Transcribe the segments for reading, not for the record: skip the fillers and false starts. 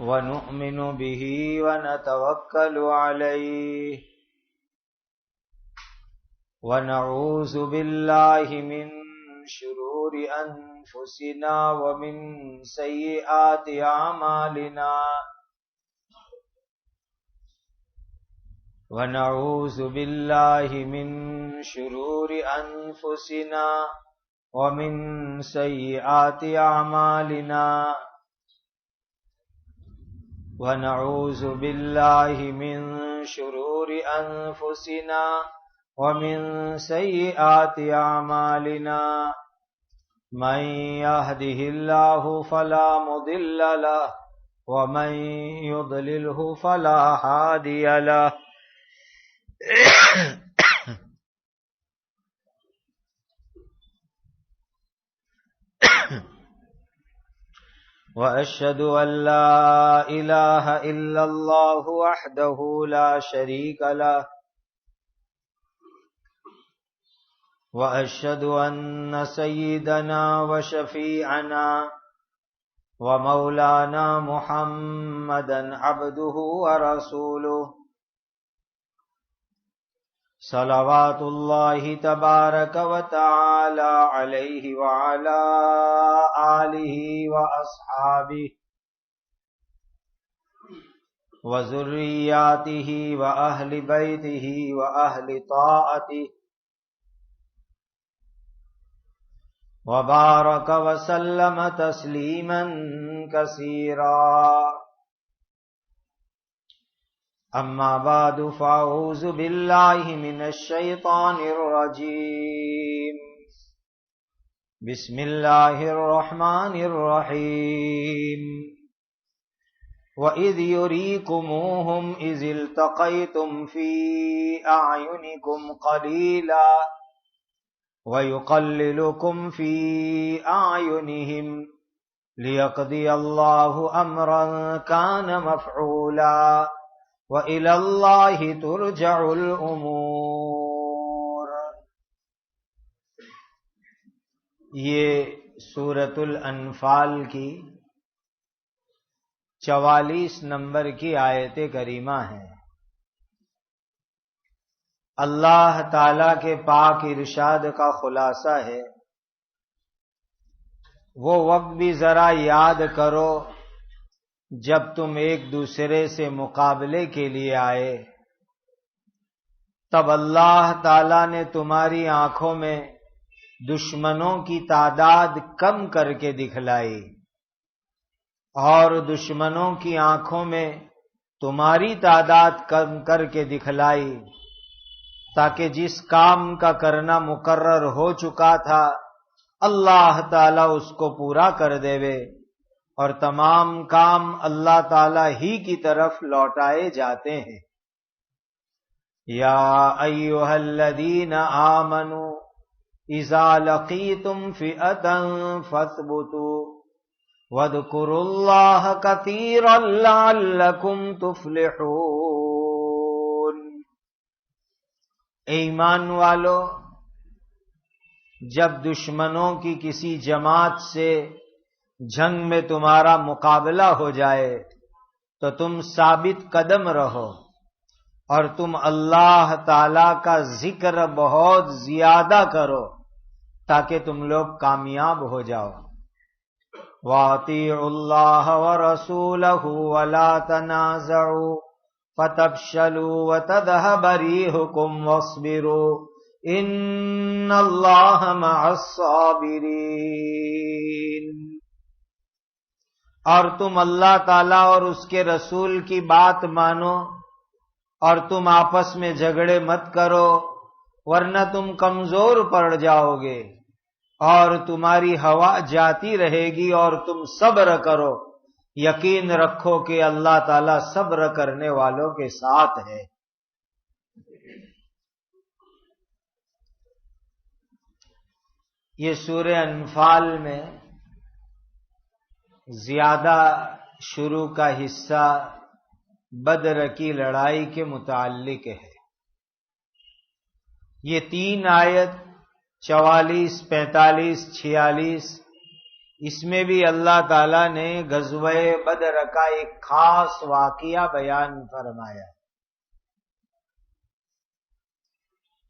ونؤمن به ونتوكل عليه ونعوذ بالله من شرور أنفسنا ومن سيئات أعمالنا ونعوذ بالله من شرور أنفسنا ومن سيئات أعمالنا ونعوذ بالله من شرور أنفسنا ومن سيئات أعمالنا من يهده الله فلا مضل له ومن يضلله فلا هادي له وأشهد أن لا إله إلا الله وحده لا شريك له وأشهد أن سيدنا وشفيعنا ومولانا محمدا عبده ورسوله صلوات الله تبارك وتعالى عليه وعلى آله وأصحابه وذرياته وأهل بيته وأهل طاعته وبارك وسلم تسليما كثيرا أما بعد فأعوذ بالله من الشيطان الرجيم بسم الله الرحمن الرحيم وإذ يريكموهم إذ التقيتم في أعينكم قليلا ويقللكم في أعينهم ليقضي الله أمرا كان مفعولا وإلى الله ترجع الأمور۔ یہ سورۃ الانفال کی 44 نمبر کی آیت کریمہ ہے۔ اللہ تعالی کے پاک ارشاد کا خلاصہ ہے، وہ وقت بھی ذرا یاد کرو جب تم ایک دوسرے سے مقابلے کے لیے آئے، تب اللہ تعالی نے تمہاری آنکھوں میں دشمنوں کی تعداد کم کر کے دکھلائی اور دشمنوں کی آنکھوں میں تمہاری تعداد کم کر کے دکھلائی، تاکہ جس کام کا کرنا مقرر ہو چکا تھا اللہ تعالی اس کو پورا کر دے، اور تمام کام اللہ تعالی ہی کی طرف لوٹائے جاتے ہیں۔ یا ایھا الذین آمنوا اذا لقیتم فئۃ فاثبتوا واذکروا اللہ کثیرا لعلکم تفلحون۔ ایمان والو، جب دشمنوں کی کسی جماعت سے جنگ میں تمہارا مقابلہ ہو جائے تو تم ثابت قدم رہو، اور تم اللہ تعالی کا ذکر بہت زیادہ کرو تاکہ تم لوگ کامیاب ہو جاؤ۔ وَأَطِیعُوا اللَّهَ وَرَسُولَهُ وَلَا تَنَازَعُوا فَتَفْشَلُوا وَتَذْهَبَ رِيحُكُمْ وَاصْبِرُوا إِنَّ اللَّهَ مَعَ الصَّابِرِينَ۔ اور تم اللہ تعالیٰ اور اس کے رسول کی بات مانو، اور تم آپس میں جھگڑے مت کرو، ورنہ تم کمزور پڑ جاؤ گے اور تمہاری ہوا جاتی رہے گی، اور تم صبر کرو، یقین رکھو کہ اللہ تعالیٰ صبر کرنے والوں کے ساتھ ہے۔ یہ سورہ انفال میں زیادہ شروع کا حصہ بدر کی لڑائی کے متعلق ہے۔ یہ 3 آیت 44، 45، 46 اس میں بھی اللہ تعالی نے غزوہ بدر کا ایک خاص واقعہ بیان فرمایا۔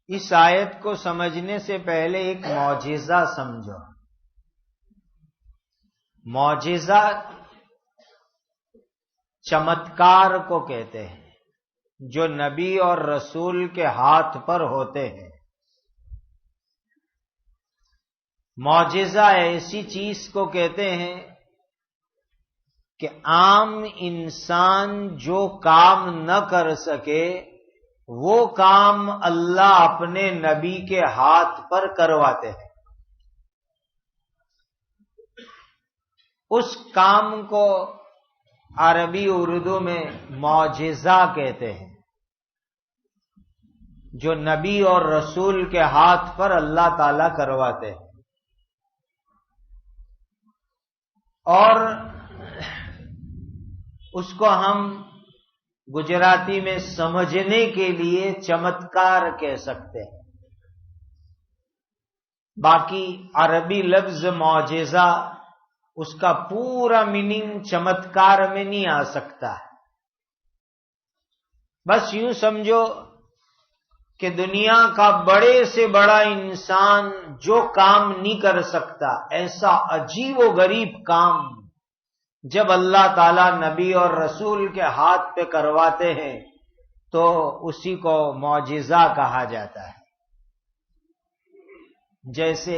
اس آیت کو سمجھنے سے پہلے ایک معجزہ سمجھو۔ معجزہ چمتکار کو کہتے ہیں جو نبی اور رسول کے ہاتھ پر ہوتے ہیں۔ معجزہ ایسی چیز کو کہتے ہیں کہ عام انسان جو کام نہ کر سکے وہ کام اللہ اپنے نبی کے ہاتھ پر کرواتے ہیں۔ اس کام کو عربی اردو میں معجزہ کہتے ہیں جو نبی اور رسول کے ہاتھ پر اللہ تعالی کرواتے ہیں۔ اور اس کو ہم گجراتی میں سمجھنے کے لیے چمتکار کہہ سکتے ہیں۔ باقی عربی لفظ معجزہ اس کا پورا میننگ چمتکار میں نہیں آ سکتا۔ بس یوں سمجھو کہ دنیا کا بڑے سے بڑا انسان جو کام نہیں کر سکتا ایسا عجیب و غریب کام جب اللہ تعالی نبی اور رسول کے ہاتھ پہ کرواتے ہیں تو اسی کو معجزہ کہا جاتا ہے۔ جیسے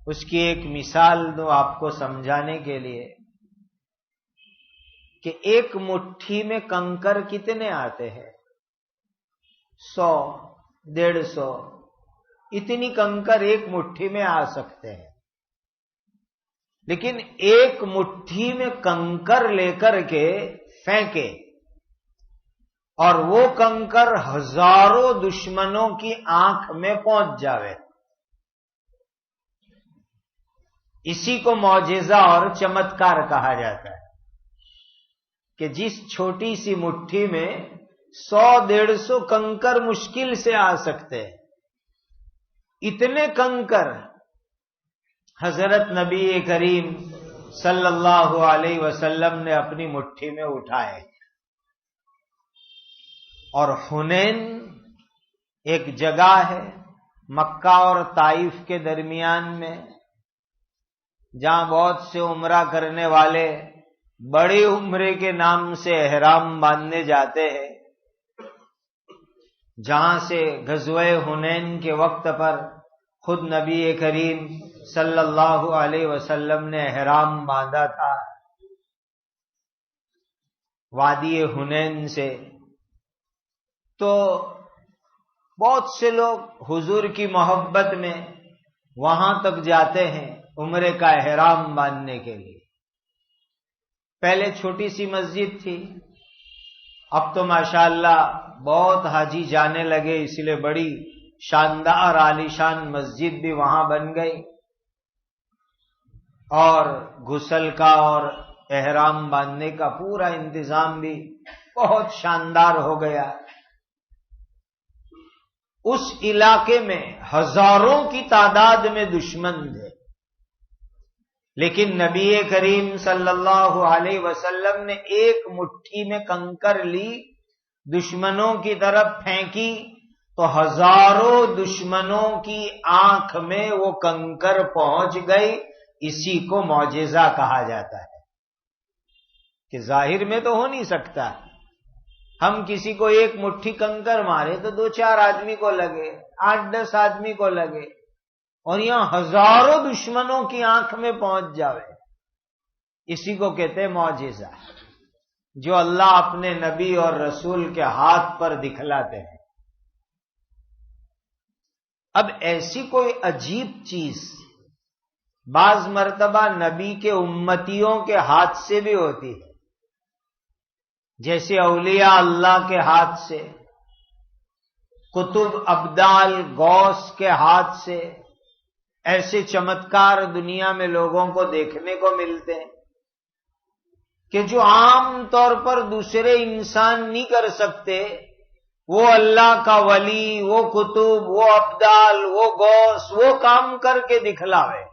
اس کی ایک مثال دو آپ کو سمجھانے کے لیے کہ ایک مٹھی میں کنکر کتنے آتے ہیں؟ 100 150 اتنی کنکر ایک مٹھی میں آ سکتے ہیں، لیکن ایک مٹھی میں کنکر لے کر کے پھینکے اور وہ کنکر ہزاروں دشمنوں کی آنکھ میں پہنچ جاوے، اسی کو معجزہ اور چمتکار کہا جاتا ہے کہ جس چھوٹی سی مٹھی میں 100-150 کنکر مشکل سے آ سکتے ہیں، اتنے کنکر حضرت نبی کریم صلی اللہ علیہ وسلم نے اپنی مٹھی میں اٹھائے۔ اور حنین ایک جگہ ہے مکہ اور طائف کے درمیان میں جہاں بہت سے عمرہ کرنے والے بڑے عمرے کے نام سے احرام باندھنے جاتے ہیں، جہاں سے غزوہ حنین کے وقت پر خود نبی کریم صلی اللہ علیہ وسلم نے احرام باندھا تھا وادی حنین سے۔ تو بہت سے لوگ حضور کی محبت میں وہاں تک جاتے ہیں عمرے کا احرام باندھنے کے لیے۔ پہلے چھوٹی سی مسجد تھی، اب تو ماشاءاللہ بہت حاجی جانے لگے، اس لیے بڑی شاندار عالیشان مسجد بھی وہاں بن گئی اور غسل کا اور احرام باندھنے کا پورا انتظام بھی بہت شاندار ہو گیا۔ اس علاقے میں ہزاروں کی تعداد میں دشمن تھے، لیکن نبی کریم صلی اللہ علیہ وسلم نے ایک مٹھی میں کنکر لی، دشمنوں کی طرف پھینکی تو ہزاروں دشمنوں کی آنکھ میں وہ کنکر پہنچ گئی۔ اسی کو معجزہ کہا جاتا ہے کہ ظاہر میں تو ہو نہیں سکتا، ہم کسی کو ایک مٹھی کنکر مارے تو 2-4 آدمی کو لگے، 8-10 آدمی کو لگے، اور یہاں ہزاروں دشمنوں کی آنکھ میں پہنچ جاوے، اسی کو کہتے ہیں معجزہ، جو اللہ اپنے نبی اور رسول کے ہاتھ پر دکھلاتے ہیں۔ اب ایسی کوئی عجیب چیز بعض مرتبہ نبی کے امتیوں کے ہاتھ سے بھی ہوتی ہے، جیسے اولیاء اللہ کے ہاتھ سے، قطب ابدال غوث کے ہاتھ سے، ایسے چمتکار دنیا میں لوگوں کو دیکھنے کو ملتے ہیں کہ جو عام طور پر دوسرے انسان نہیں کر سکتے، وہ اللہ کا ولی، وہ قطب، وہ ابدال، وہ غوث وہ کام کر کے دکھلاوے۔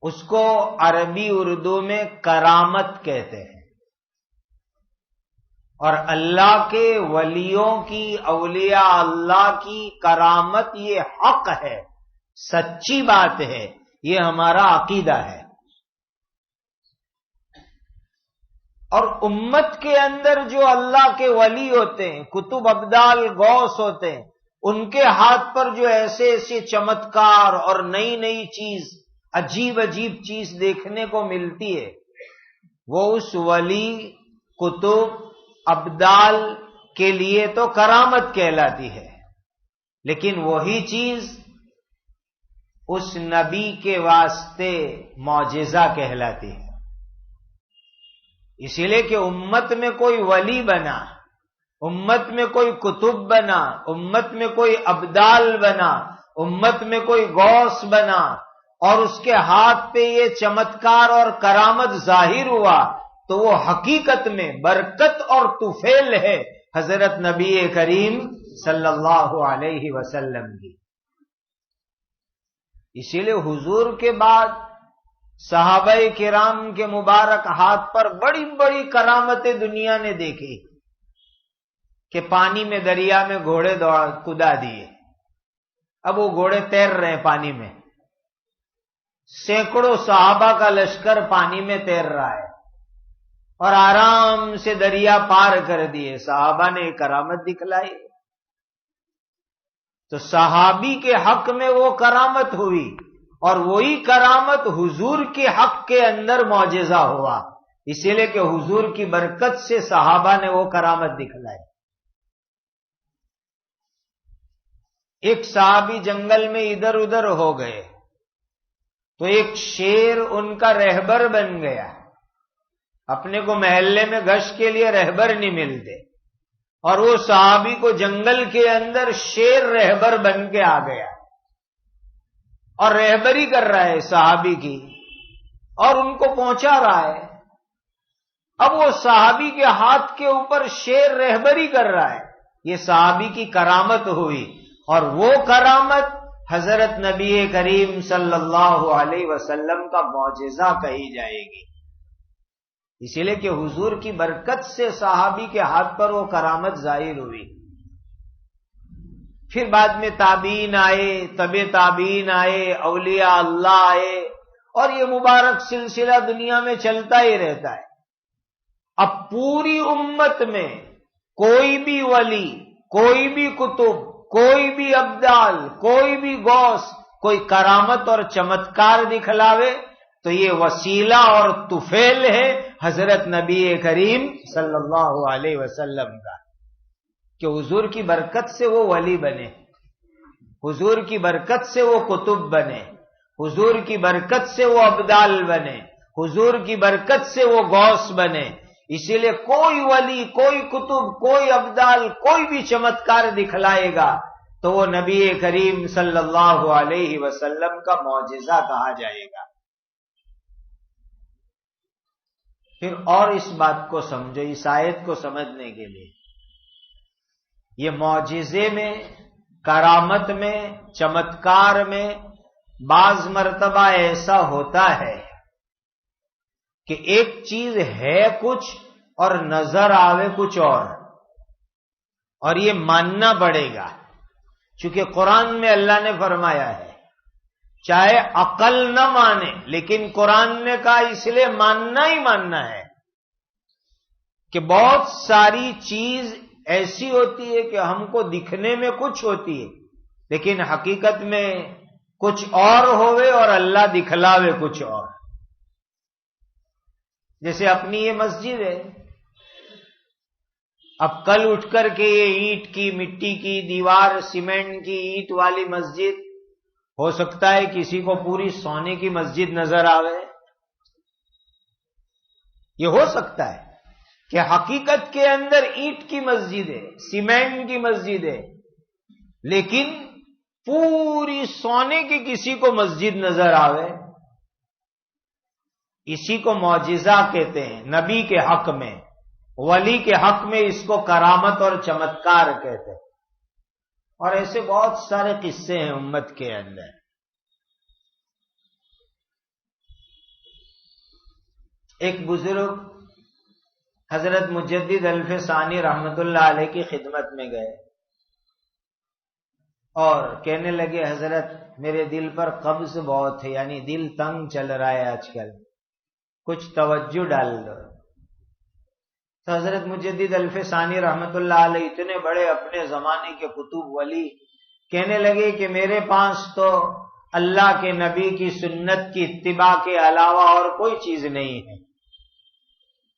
اس کو عربی اردو میں کرامت کہتے ہیں، اور اللہ کے ولیوں کی، اولیاء اللہ کی کرامت یہ حق ہے، سچی بات ہے، یہ ہمارا عقیدہ ہے۔ اور امت کے اندر جو اللہ کے ولی ہوتے ہیں، قطب ابدال غوث ہوتے ہیں، ان کے ہاتھ پر جو ایسے ایسے چمتکار اور نئی نئی چیز، عجیب عجیب چیز دیکھنے کو ملتی ہے، وہ اس ولی، قطب، ابدال کے لیے تو کرامت کہلاتی ہے، لیکن وہی چیز اس نبی کے واسطے معجزہ کہلاتی ہے۔ اسی لیے کہ امت میں کوئی ولی بنا، امت میں کوئی قطب بنا، امت میں کوئی ابدال بنا، امت میں کوئی غوث بنا، اور اس کے ہاتھ پہ یہ چمتکار اور کرامت ظاہر ہوا، تو وہ حقیقت میں برکت اور طفیل ہے حضرت نبی کریم صلی اللہ علیہ وسلم کی۔ اسی لیے حضور کے بعد صحابہ کرام کے مبارک ہاتھ پر بڑی بڑی کرامتیں دنیا نے دیکھی، کہ پانی میں، دریا میں گھوڑے کدا دیے، اب وہ گھوڑے تیر رہے ہیں پانی میں، سینکڑوں صحابہ کا لشکر پانی میں تیر رہا ہے، اور آرام سے دریا پار کر دیے، صحابہ نے کرامت دکھلائی۔ تو صحابی کے حق میں وہ کرامت ہوئی، اور وہی کرامت حضور کے حق کے اندر معجزہ ہوا، اسی لیے کہ حضور کی برکت سے صحابہ نے وہ کرامت دکھلائی۔ ایک صحابی جنگل میں ادھر ادھر ہو گئے، تو ایک شیر ان کا رہبر بن گیا۔ اپنے کو محلے میں گشت کے لیے رہبر نہیں ملتے، اور وہ صحابی کو جنگل کے اندر شیر رہبر بن کے آ گیا، اور رہبری کر رہا ہے صحابی کی، اور ان کو پہنچا رہا ہے۔ اب وہ صحابی کے ہاتھ کے اوپر شیر رہبری کر رہا ہے، یہ صحابی کی کرامت ہوئی، اور وہ کرامت حضرت نبی کریم صلی اللہ علیہ وسلم کا معجزہ کہی جائے گی۔ اسی لیے کہ حضور کی برکت سے صحابی کے ہاتھ پر وہ کرامت ظاہر ہوئی۔ پھر بعد میں تابعین آئے، تبع تابعین آئے، اولیاء اللہ آئے، اور یہ مبارک سلسلہ دنیا میں چلتا ہی رہتا ہے۔ اب پوری امت میں کوئی بھی ولی، کوئی بھی قطب، کوئی بھی ابدال، کوئی بھی غوث کوئی کرامت اور چمتکار دکھلاوے تو یہ وسیلہ اور طفیل ہے حضرت نبی کریم صلی اللہ علیہ وسلم کا، کہ حضور کی برکت سے وہ ولی بنے، حضور کی برکت سے وہ قطب بنے، حضور کی برکت سے وہ ابدال بنے، حضور کی برکت سے وہ غوث بنے۔ اسی لیے کوئی ولی، کوئی قطب، کوئی ابدال کوئی بھی چمتکار دکھلائے گا تو وہ نبی کریم صلی اللہ علیہ وسلم کا معجزہ کہا جائے گا۔ پھر اور اس بات کو سمجھو، اس آیت کو سمجھنے کے لیے، یہ معجزے میں، کرامت میں، چمتکار میں بعض مرتبہ ایسا ہوتا ہے کہ ایک چیز ہے کچھ اور نظر آوے کچھ اور یہ ماننا پڑے گا، چونکہ قرآن میں اللہ نے فرمایا ہے چاہے عقل نہ مانے، لیکن قرآن نے کہا اس لیے ماننا ہی ماننا ہے، کہ بہت ساری چیز ایسی ہوتی ہے کہ ہم کو دکھنے میں کچھ ہوتی ہے لیکن حقیقت میں کچھ اور ہوئے اور اللہ دکھلاوے کچھ اور۔ جیسے اپنی یہ مسجد ہے، اب کل اٹھ کر کے یہ اینٹ کی، مٹی کی دیوار، سیمنٹ کی اینٹ والی مسجد ہو سکتا ہے کسی کو پوری سونے کی مسجد نظر آوے، یہ ہو سکتا ہے کہ حقیقت کے اندر اینٹ کی مسجد ہے، سیمنٹ کی مسجد ہے، لیکن پوری سونے کی کسی کو مسجد نظر آوے، اسی کو معجزہ کہتے ہیں نبی کے حق میں، ولی کے حق میں اس کو کرامت اور چمتکار کہتے ہیں۔ اور ایسے بہت سارے قصے ہیں امت کے اندر۔ ایک بزرگ حضرت مجدد الف ثانی رحمت اللہ علیہ کی خدمت میں گئے اور کہنے لگے حضرت میرے دل پر قبض بہت ہے، یعنی دل تنگ چل رہا ہے آج کل، کچھ توجہ ڈال دو۔ تو حضرت مجدد الف ثانی رحمت اللہ علیہ اتنے بڑے اپنے زمانے کے قطب ولی کہنے لگے کہ میرے پاس تو اللہ کے نبی کی سنت کی اتباع کے علاوہ اور کوئی چیز نہیں ہے،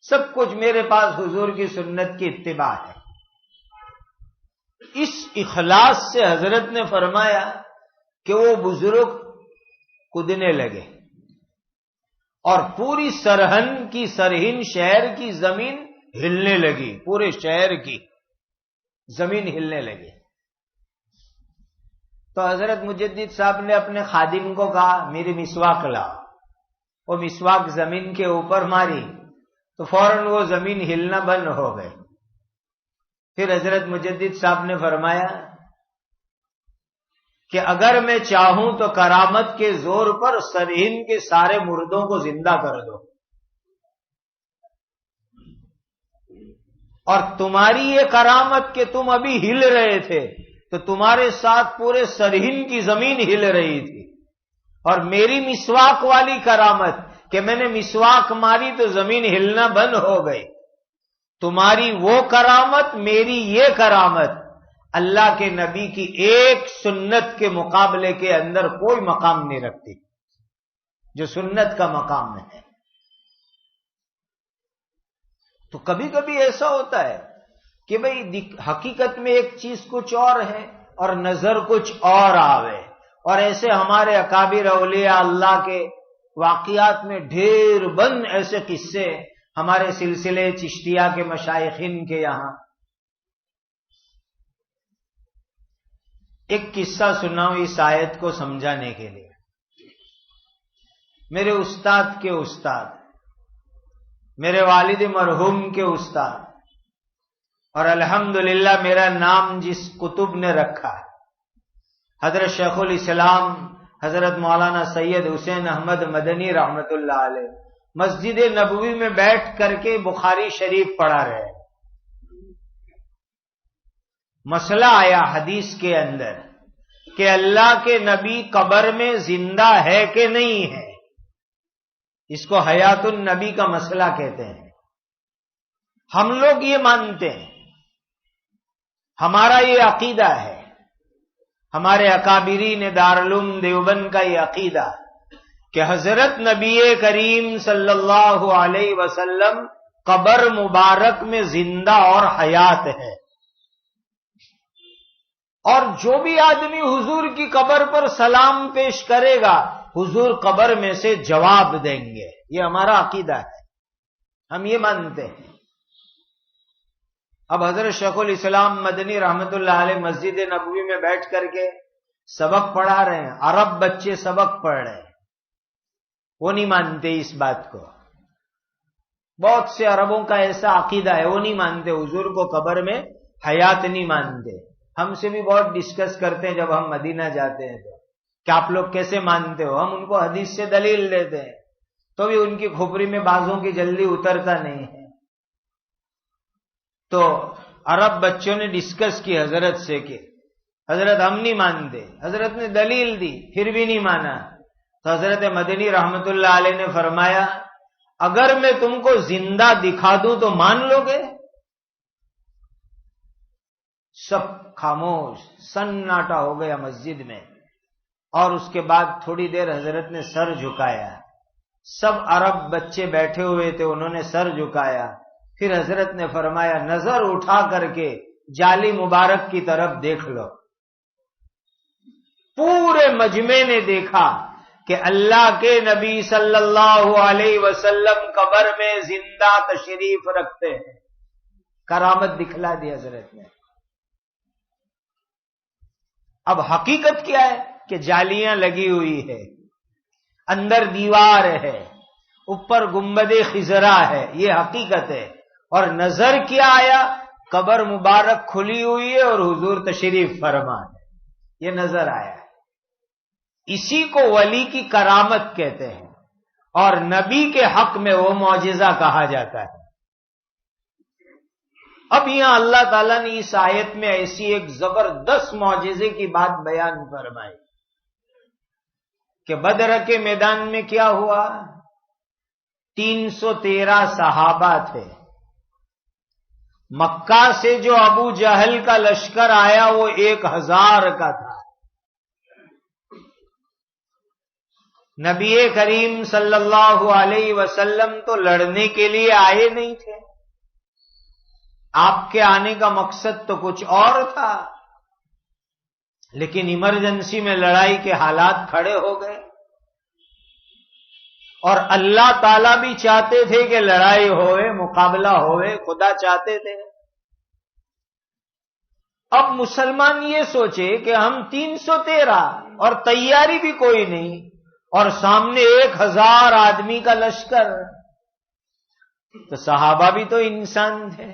سب کچھ میرے پاس حضور کی سنت کی اتباع ہے۔ اس اخلاص سے حضرت نے فرمایا کہ وہ بزرگ کودنے لگے اور پوری سرہند شہر کی زمین ہلنے لگی، پورے شہر کی زمین ہلنے لگی۔ تو حضرت مجدد صاحب نے اپنے خادم کو کہا میری مسواک لاؤ، وہ مسواک زمین کے اوپر ماری تو فوراً وہ زمین ہلنا بند ہو گئی۔ پھر حضرت مجدد صاحب نے فرمایا کہ اگر میں چاہوں تو کرامت کے زور پر سرہند کے سارے مردوں کو زندہ کر دو، اور تمہاری یہ کرامت کہ تم ابھی ہل رہے تھے تو تمہارے ساتھ پورے سرہند کی زمین ہل رہی تھی، اور میری مسواک والی کرامت کہ میں نے مسواک ماری تو زمین ہلنا بند ہو گئی، تمہاری وہ کرامت میری یہ کرامت اللہ کے نبی کی ایک سنت کے مقابلے کے اندر کوئی مقام نہیں رکھتی، جو سنت کا مقام ہے۔ تو کبھی کبھی ایسا ہوتا ہے کہ بھئی حقیقت میں ایک چیز کچھ اور ہے اور نظر کچھ اور آوے، اور ایسے ہمارے اکابر اولیاء اللہ کے واقعات میں ڈھیر بند ایسے قصے ہمارے سلسلے چشتیہ کے مشائخین کے یہاں۔ ایک قصہ سناؤں اس آیت کو سمجھانے کے لیے۔ میرے استاد کے استاد، میرے والد مرحوم کے استاد، اور الحمدللہ میرا نام جس کتب نے رکھا ہے، حضرت شیخ الاسلام حضرت مولانا سید حسین احمد مدنی رحمت اللہ علیہ مسجد نبوی میں بیٹھ کر کے بخاری شریف پڑھا رہے۔ مسئلہ آیا حدیث کے اندر کہ اللہ کے نبی قبر میں زندہ ہے کہ نہیں ہے، اس کو حیات النبی کا مسئلہ کہتے ہیں۔ ہم لوگ یہ مانتے ہیں، ہمارا یہ عقیدہ ہے، ہمارے اکابرین دارالعلوم دیوبند کا یہ عقیدہ کہ حضرت نبی کریم صلی اللہ علیہ وسلم قبر مبارک میں زندہ اور حیات ہے، اور جو بھی آدمی حضور کی قبر پر سلام پیش کرے گا حضور قبر میں سے جواب دیں گے۔ یہ ہمارا عقیدہ ہے، ہم یہ مانتے ہیں۔ اب حضرت شیخ الاسلام مدنی رحمت اللہ علیہ مسجد نبوی میں بیٹھ کر کے سبق پڑھا رہے ہیں، عرب بچے سبق پڑھ رہے ہیں، وہ نہیں مانتے اس بات کو۔ بہت سے عربوں کا ایسا عقیدہ ہے، وہ نہیں مانتے حضور کو قبر میں حیات، نہیں مانتے۔ ہم سے بھی بہت ڈسکس کرتے ہیں جب ہم مدینہ جاتے ہیں تو کہ آپ لوگ کیسے مانتے ہو، ہم ان کو حدیث سے دلیل دیتے ہیں تو بھی ان کی کھوپڑی میں بازوں کی جلدی اترتا نہیں ہے۔ تو عرب بچوں نے ڈسکس کی حضرت سے کہ حضرت ہم نہیں مانتے، حضرت نے دلیل دی پھر بھی نہیں مانا، تو حضرت مدنی رحمت اللہ علیہ نے فرمایا اگر میں تم کو زندہ دکھا دوں تو مان لو گے؟ سب خاموش، سناٹا ہو گیا مسجد میں، اور اس کے بعد تھوڑی دیر حضرت نے سر جھکایا، سب عرب بچے بیٹھے ہوئے تھے انہوں نے سر جھکایا، پھر حضرت نے فرمایا نظر اٹھا کر کے جالی مبارک کی طرف دیکھ لو۔ پورے مجمع نے دیکھا کہ اللہ کے نبی صلی اللہ علیہ وسلم قبر میں زندہ تشریف رکھتے ہیں، کرامت دکھلا دی حضرت نے۔ اب حقیقت کیا ہے کہ جالیاں لگی ہوئی ہے، اندر دیوار ہے، اوپر گنبد خضرا ہے، یہ حقیقت ہے، اور نظر کیا آیا قبر مبارک کھلی ہوئی ہے اور حضور تشریف فرما ہے، یہ نظر آیا ہے۔ اسی کو ولی کی کرامت کہتے ہیں، اور نبی کے حق میں وہ معجزہ کہا جاتا ہے۔ اب یہاں اللہ تعالیٰ نے اس آیت میں ایسی ایک زبردست معجزے کی بات بیان فرمائی کہ بدر کے میدان میں کیا ہوا، 313 صحابہ تھے۔ مکہ سے جو ابو جہل کا لشکر آیا وہ 1000 کا تھا۔ نبی کریم صلی اللہ علیہ وسلم تو لڑنے کے لیے آئے نہیں تھے، آپ کے آنے کا مقصد تو کچھ اور تھا، لیکن ایمرجنسی میں لڑائی کے حالات کھڑے ہو گئے، اور اللہ تعالیٰ بھی چاہتے تھے کہ لڑائی ہوئے، مقابلہ ہوئے، خدا چاہتے تھے۔ اب مسلمان یہ سوچے کہ ہم 313 اور تیاری بھی کوئی نہیں، اور سامنے 1000 آدمی کا لشکر، تو صحابہ بھی تو انسان تھے،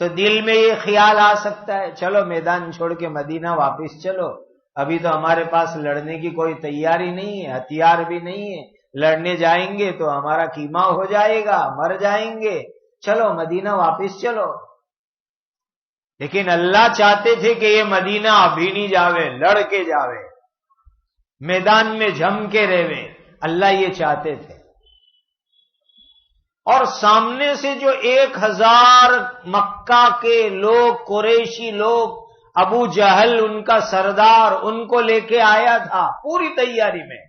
تو دل میں یہ خیال آ سکتا ہے چلو میدان چھوڑ کے مدینہ واپس چلو، ابھی تو ہمارے پاس لڑنے کی کوئی تیاری نہیں ہے، ہتھیار بھی نہیں ہے، لڑنے جائیں گے تو ہمارا کیما ہو جائے گا، مر جائیں گے، چلو مدینہ واپس چلو۔ لیکن اللہ چاہتے تھے کہ یہ مدینہ ابھی نہیں جاوے، لڑ کے جاوے، میدان میں جم کے رہے، اللہ یہ چاہتے تھے۔ اور سامنے سے جو 1000 مکہ کے لوگ، قریشی لوگ، ابو جہل ان کا سردار، ان کو لے کے آیا تھا پوری تیاری میں،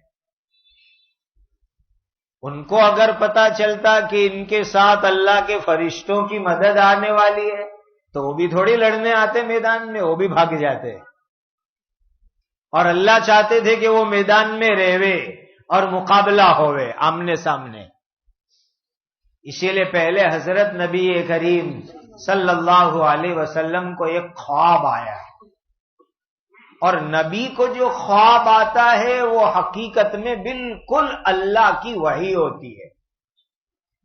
ان کو اگر پتا چلتا کہ ان کے ساتھ اللہ کے فرشتوں کی مدد آنے والی ہے تو وہ بھی تھوڑی لڑنے آتے میدان میں، وہ بھی بھاگ جاتے، اور اللہ چاہتے تھے کہ وہ میدان میں رہے اور مقابلہ ہوئے آمنے سامنے۔ اسی لیے پہلے حضرت نبی کریم صلی اللہ علیہ وسلم کو ایک خواب آیا، اور نبی کو جو خواب آتا ہے وہ حقیقت میں بالکل اللہ کی وحی ہوتی ہے۔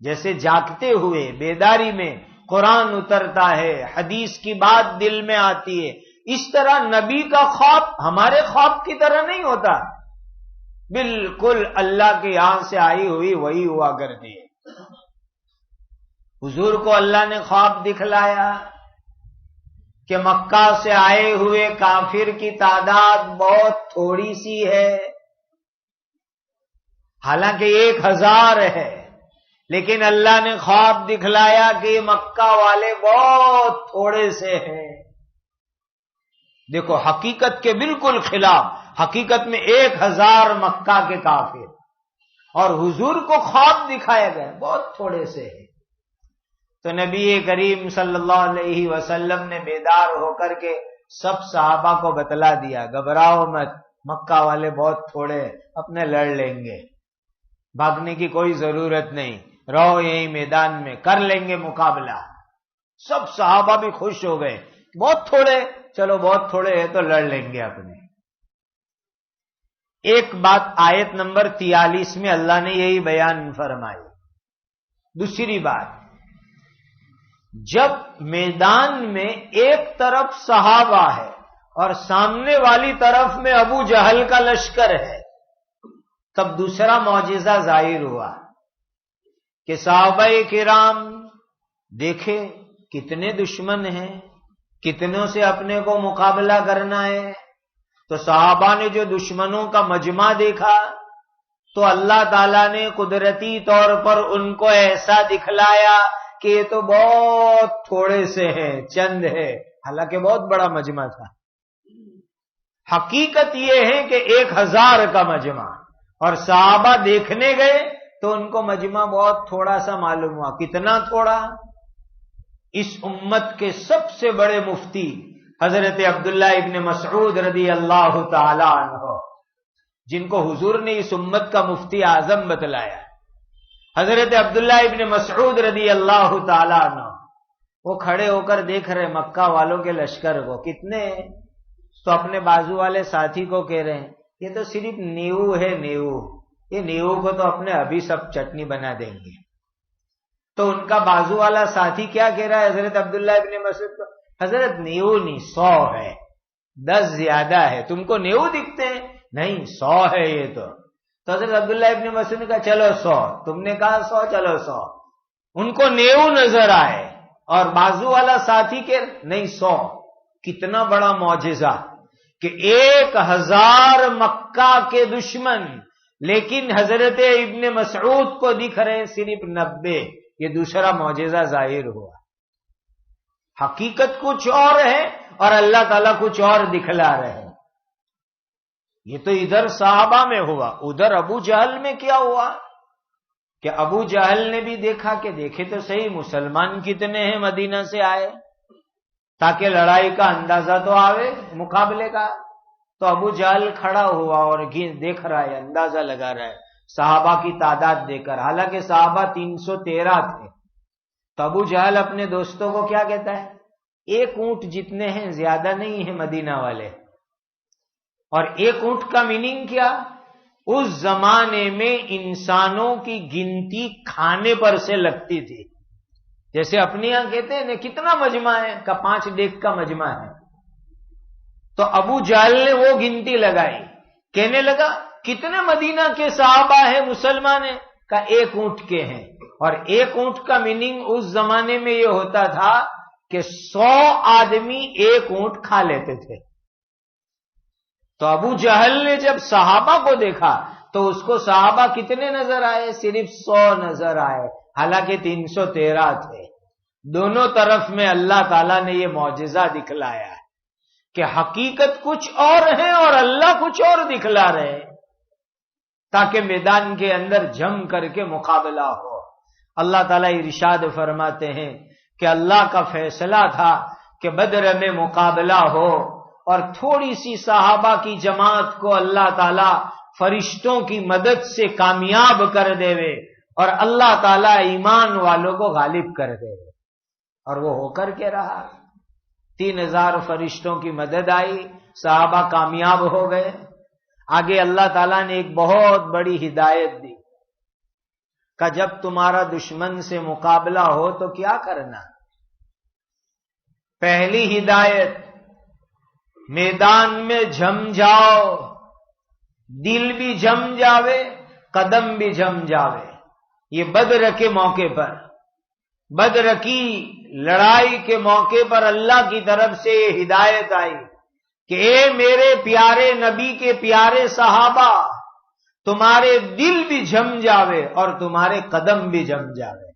جیسے جاگتے ہوئے بیداری میں قرآن اترتا ہے، حدیث کی بات دل میں آتی ہے، اس طرح نبی کا خواب ہمارے خواب کی طرح نہیں ہوتا، بالکل اللہ کے یہاں سے آئی ہوئی وہی ہوا کرتی ہے۔ حضور کو اللہ نے خواب دکھلایا کہ مکہ سے آئے ہوئے کافر کی تعداد بہت تھوڑی سی ہے، حالانکہ 1000 ہے، لیکن اللہ نے خواب دکھلایا کہ یہ مکہ والے بہت تھوڑے سے ہیں۔ دیکھو حقیقت کے بالکل خلاف، حقیقت میں 1000 مکہ کے کافر، اور حضور کو خواب دکھایا گیا بہت تھوڑے سے ہے۔ تو نبی کریم صلی اللہ علیہ وسلم نے بیدار ہو کر کے سب صحابہ کو بتلا دیا، گھبراؤ مت، مکہ والے بہت تھوڑے، اپنے لڑ لیں گے، بھاگنے کی کوئی ضرورت نہیں، رہو یہی میدان میں، کر لیں گے مقابلہ۔ سب صحابہ بھی خوش ہو گئے، بہت تھوڑے، چلو بہت تھوڑے ہیں تو لڑ لیں گے اپنے۔ ایک بات آیت نمبر 43 میں اللہ نے یہی بیان فرمائی۔ دوسری بات، جب میدان میں ایک طرف صحابہ ہے اور سامنے والی طرف میں ابو جہل کا لشکر ہے، تب دوسرا معجزہ ظاہر ہوا کہ صحابہ کرام دیکھے کتنے دشمن ہیں، کتنوں سے اپنے کو مقابلہ کرنا ہے۔ تو صحابہ نے جو دشمنوں کا مجمع دیکھا تو اللہ تعالیٰ نے قدرتی طور پر ان کو ایسا دکھلایا کہ یہ تو بہت تھوڑے سے ہیں، چند ہے، حالانکہ بہت بڑا مجمع تھا۔ حقیقت یہ ہے کہ 1000 کا مجمع، اور صحابہ دیکھنے گئے تو ان کو مجمع بہت تھوڑا سا معلوم ہوا۔ کتنا تھوڑا؟ اس امت کے سب سے بڑے مفتی حضرت عبداللہ ابن مسعود رضی اللہ تعالی عنہ، جن کو حضور نے اس امت کا مفتی اعظم بتلایا، حضرت عبداللہ ابن مسعود رضی اللہ تعالی عنہ، وہ کھڑے ہو کر دیکھ رہے مکہ والوں کے لشکر کو، کتنے ہیں؟ تو اپنے بازو والے ساتھی کو کہہ رہے ہیں یہ تو صرف نیو ہے، نیو، یہ نیو کو تو اپنے ابھی سب چٹنی بنا دیں گے۔ تو ان کا بازو والا ساتھی کیا کہہ رہا ہے حضرت عبداللہ ابن مسعود کو؟ حضرت نیو نہیں، 100 ہے، 10 زیادہ ہے، تم کو نیو دکھتے ہیں؟ نہیں، 100 ہے یہ تو تو حضرت عبداللہ ابن مسعود نے کہا چلو 100، تم نے کہا 100، چلو 100۔ ان کو 90 نظر آئے اور بازو والا ساتھی کے نہیں 100۔ کتنا بڑا معجزہ کہ 1000 مکہ کے دشمن، لیکن حضرت ابن مسعود کو دکھ رہے صرف 90۔ یہ دوسرا معجزہ ظاہر ہوا۔ حقیقت کچھ اور ہے اور اللہ تعالیٰ کچھ اور دکھلا رہے ہیں۔ یہ تو ادھر صحابہ میں ہوا، ادھر ابو جہل میں کیا ہوا کہ ابو جہل نے بھی دیکھا کہ دیکھے تو صحیح مسلمان کتنے ہیں مدینہ سے آئے، تاکہ لڑائی کا اندازہ تو آوے مقابلے کا۔ تو ابو جہل کھڑا ہوا اور دیکھ رہا ہے، اندازہ لگا رہا ہے صحابہ کی تعداد دے کر، حالانکہ صحابہ 313 تھے۔ تو ابو جہل اپنے دوستوں کو کیا کہتا ہے؟ 1 اونٹ جتنے ہیں زیادہ نہیں ہیں مدینہ والے۔ اور 1 اونٹ کا میننگ کیا؟ اس زمانے میں انسانوں کی گنتی کھانے پر سے لگتی تھی۔ جیسے اپنے یہاں کہتے ہیں نا کتنا مجمع ہے، کا 5 ڈیک کا مجمع ہے۔ تو ابو جہل نے وہ گنتی لگائی، کہنے لگا کتنے مدینہ کے صحابہ ہیں مسلمان ہیں، کا 1 اونٹ کے ہیں۔ اور 1 اونٹ کا میننگ اس زمانے میں یہ ہوتا تھا کہ 100 آدمی 1 اونٹ کھا لیتے تھے۔ تو ابو جہل نے جب صحابہ کو دیکھا تو اس کو صحابہ کتنے نظر آئے؟ صرف 100 نظر آئے، حالانکہ 313 تھے۔ دونوں طرف میں اللہ تعالیٰ نے یہ معجزہ دکھلایا ہے کہ حقیقت کچھ اور ہے اور اللہ کچھ اور دکھلا رہے ہیں، تاکہ میدان کے اندر جم کر کے مقابلہ ہو۔ اللہ تعالیٰ ارشاد فرماتے ہیں کہ اللہ کا فیصلہ تھا کہ بدر میں مقابلہ ہو، اور تھوڑی سی صحابہ کی جماعت کو اللہ تعالیٰ فرشتوں کی مدد سے کامیاب کر دے اور اللہ تعالیٰ ایمان والوں کو غالب کر دے، اور وہ ہو کر کے رہا۔ 3000 فرشتوں کی مدد آئی، صحابہ کامیاب ہو گئے۔ آگے اللہ تعالیٰ نے ایک بہت بڑی ہدایت دی کہ جب تمہارا دشمن سے مقابلہ ہو تو کیا کرنا؟ پہلی ہدایت، میدان میں جم جاؤ، دل بھی جم جاوے، قدم بھی جم جاوے۔ یہ بدر کے موقع پر، بدر کی لڑائی کے موقع پر اللہ کی طرف سے یہ ہدایت آئی کہ اے میرے پیارے نبی کے پیارے صحابہ، تمہارے دل بھی جم جاوے اور تمہارے قدم بھی جم جاوے۔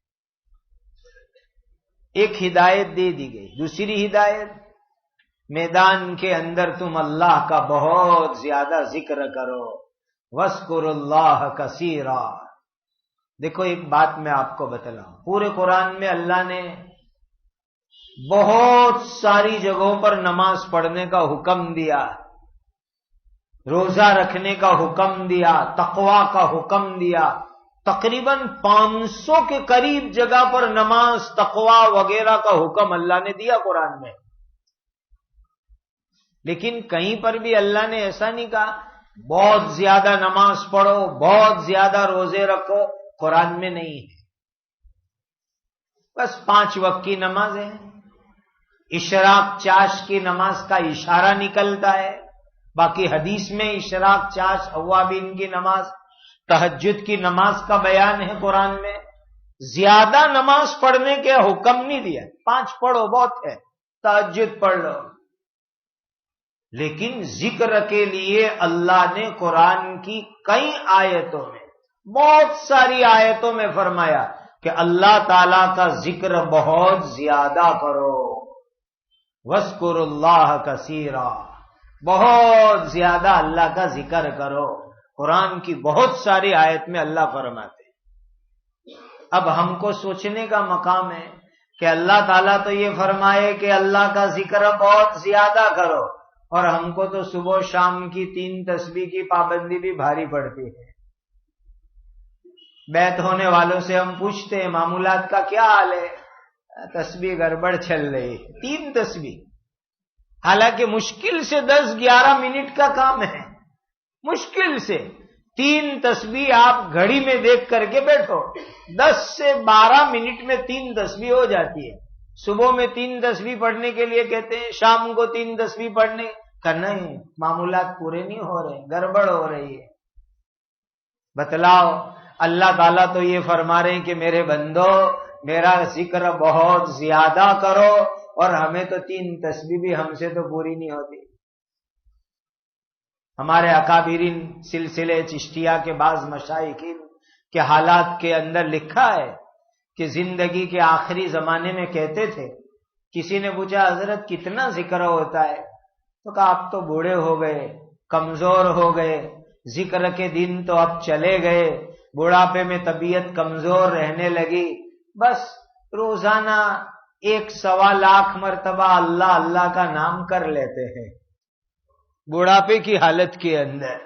ایک ہدایت دے دی گئی۔ دوسری ہدایت، میدان کے اندر تم اللہ کا بہت زیادہ ذکر کرو، وَاذْكُرُوا اللَّهَ كَثِيرًا۔ دیکھو ایک بات میں آپ کو بتلاؤں، پورے قرآن میں اللہ نے بہت ساری جگہوں پر نماز پڑھنے کا حکم دیا، روزہ رکھنے کا حکم دیا، تقوی کا حکم دیا۔ تقریباً 500 کے قریب جگہ پر نماز، تقوی وغیرہ کا حکم اللہ نے دیا قرآن میں۔ لیکن کہیں پر بھی اللہ نے ایسا نہیں کہا بہت زیادہ نماز پڑھو، بہت زیادہ روزے رکھو، قرآن میں نہیں ہے۔ بس 5 وقت کی نمازیں، اشراق چاش کی نماز کا اشارہ نکلتا ہے، باقی حدیث میں اشراق چاش اوابین کی نماز، تہجد کی نماز کا بیان ہے قرآن میں۔ زیادہ نماز پڑھنے کے حکم نہیں دیا، 5 پڑھو بہت ہے، تہجد پڑھ لو۔ لیکن ذکر کے لیے اللہ نے قرآن کی کئی آیتوں میں، بہت ساری آیتوں میں فرمایا کہ اللہ تعالیٰ کا ذکر بہت زیادہ کرو، وَاذْكُرُوا اللَّهَ كَثِيرًا، بہت زیادہ اللہ کا ذکر کرو۔ قرآن کی بہت ساری آیت میں اللہ فرماتے ہیں۔ اب ہم کو سوچنے کا مقام ہے کہ اللہ تعالیٰ تو یہ فرمائے کہ اللہ کا ذکر بہت زیادہ کرو، اور ہم کو تو صبح شام کی 3 تسبیح کی پابندی بھی بھاری پڑتی ہے۔ بیعت ہونے والوں سے ہم پوچھتے ہیں معمولات کا کیا حال ہے، تسبیح گڑبڑ چل رہی ہے، 3 تسبیح، حالانکہ مشکل سے 10-11 منٹ کا کام ہے، مشکل سے 3 تسبیح آپ گھڑی میں دیکھ کر کے بیٹھو، 10 سے 12 منٹ میں 3 تسبیح ہو جاتی ہے۔ صبح میں 3 تسبیح پڑھنے کے لیے کہتے ہیں، شام کو 3 تسبیح پڑھنے کا نہیں، معمولات پورے نہیں ہو رہے، گڑبڑ ہو رہی ہے۔ بتلاؤ، اللہ تعالیٰ تو یہ فرما رہے ہیں کہ میرے بندو میرا ذکر بہت زیادہ کرو، اور ہمیں تو 3 تسبیح بھی ہم سے تو پوری نہیں ہوتی۔ ہمارے اکابرین سلسلے چشتیہ کے بعض مشائخین کے حالات کے اندر لکھا ہے کہ زندگی کے آخری زمانے میں کہتے تھے، کسی نے پوچھا حضرت کتنا ذکر ہوتا ہے؟ تو کہا آپ تو بوڑھے ہو گئے، کمزور ہو گئے، ذکر کے دن تو اب چلے گئے، بڑھاپے میں طبیعت کمزور رہنے لگی، بس روزانہ 1.25 لاکھ مرتبہ اللہ اللہ کا نام کر لیتے ہیں۔ بڑھاپے کی حالت کے اندر